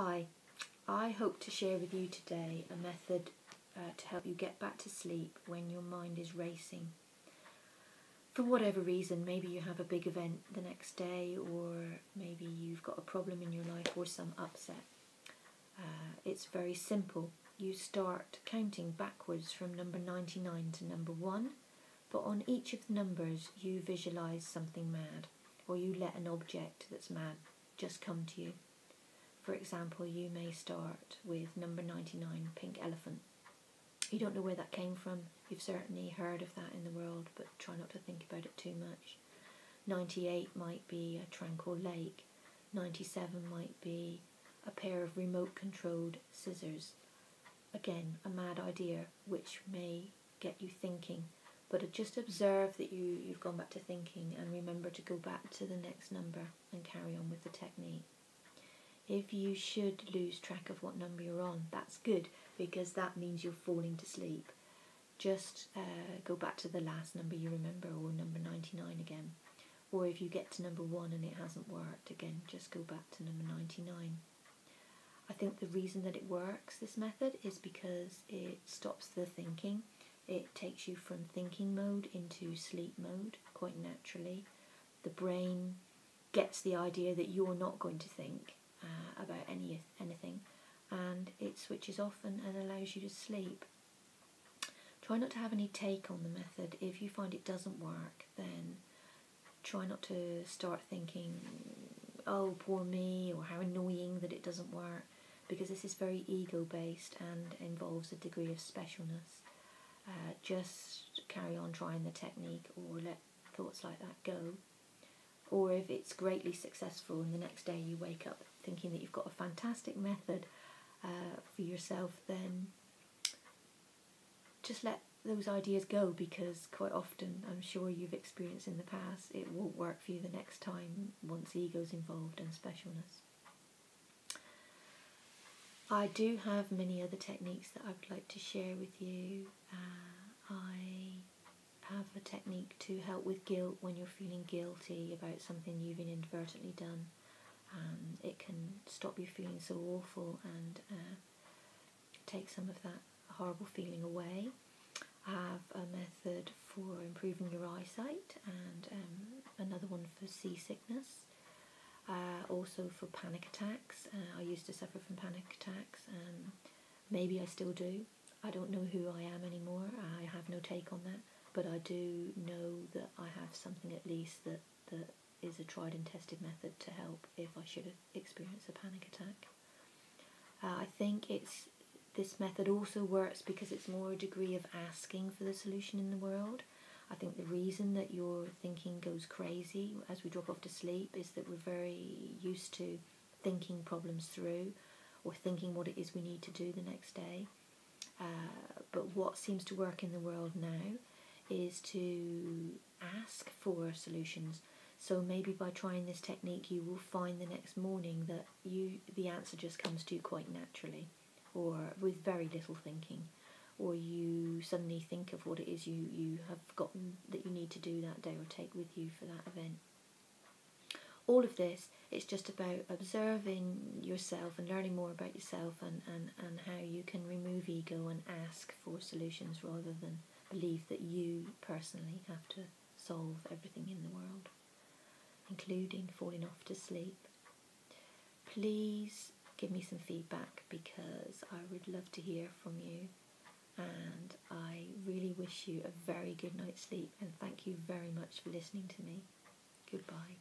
Hi, I hope to share with you today a method to help you get back to sleep when your mind is racing. For whatever reason, maybe you have a big event the next day, or maybe you've got a problem in your life or some upset. It's very simple. You start counting backwards from number 99 to number 1, but on each of the numbers you visualise something mad, or you let an object that's mad just come to you. For example, you may start with number 99, pink elephant. You don't know where that came from. You've certainly heard of that in the world, but try not to think about it too much. 98 might be a tranquil lake. 97 might be a pair of remote-controlled scissors. Again, a mad idea which may get you thinking, but just observe that you've gone back to thinking and remember to go back to the next number and carry on with the technique. If you should lose track of what number you're on, that's good, because that means you're falling to sleep. Just go back to the last number you remember, or number 99 again. Or if you get to number 1 and it hasn't worked, again, just go back to number 99. I think the reason that it works, this method, is because it stops the thinking. It takes you from thinking mode into sleep mode quite naturally. The brain gets the idea that you're not going to think about anything, and it switches off and allows you to sleep. Try not to have any take on the method. If you find it doesn't work, then try not to start thinking, oh, poor me, or how annoying that it doesn't work, because this is very ego-based and involves a degree of specialness. Just carry on trying the technique, or let thoughts like that go. Or if it's greatly successful and the next day you wake up thinking that you've got a fantastic method for yourself, then just let those ideas go, because quite often, I'm sure you've experienced in the past, it won't work for you the next time once ego's involved and specialness. I do have many other techniques that I would like to share with you. I have a technique to help with guilt when you're feeling guilty about something you've inadvertently done. It can stop you feeling so awful and take some of that horrible feeling away. I have a method for improving your eyesight, and another one for seasickness. Also for panic attacks. I used to suffer from panic attacks, and maybe I still do. I don't know who I am anymore. I have no take on that. But I do know that I have something at least that is a tried and tested method to help if I should experience a panic attack. I think this method also works because it's more a degree of asking for the solution in the world. I think the reason that your thinking goes crazy as we drop off to sleep is that we're very used to thinking problems through, or thinking what it is we need to do the next day. But what seems to work in the world now is to ask for solutions. So maybe by trying this technique you will find the next morning that the answer just comes to you quite naturally, or with very little thinking, or you suddenly think of what it is you have forgotten that you need to do that day or take with you for that event. All of this, it's just about observing yourself and learning more about yourself, and how you can remove ego and ask for solutions rather than believe that you personally have to solve everything in the world, including falling off to sleep. Please give me some feedback, because I would love to hear from you, and I really wish you a very good night's sleep, and thank you very much for listening to me. Goodbye.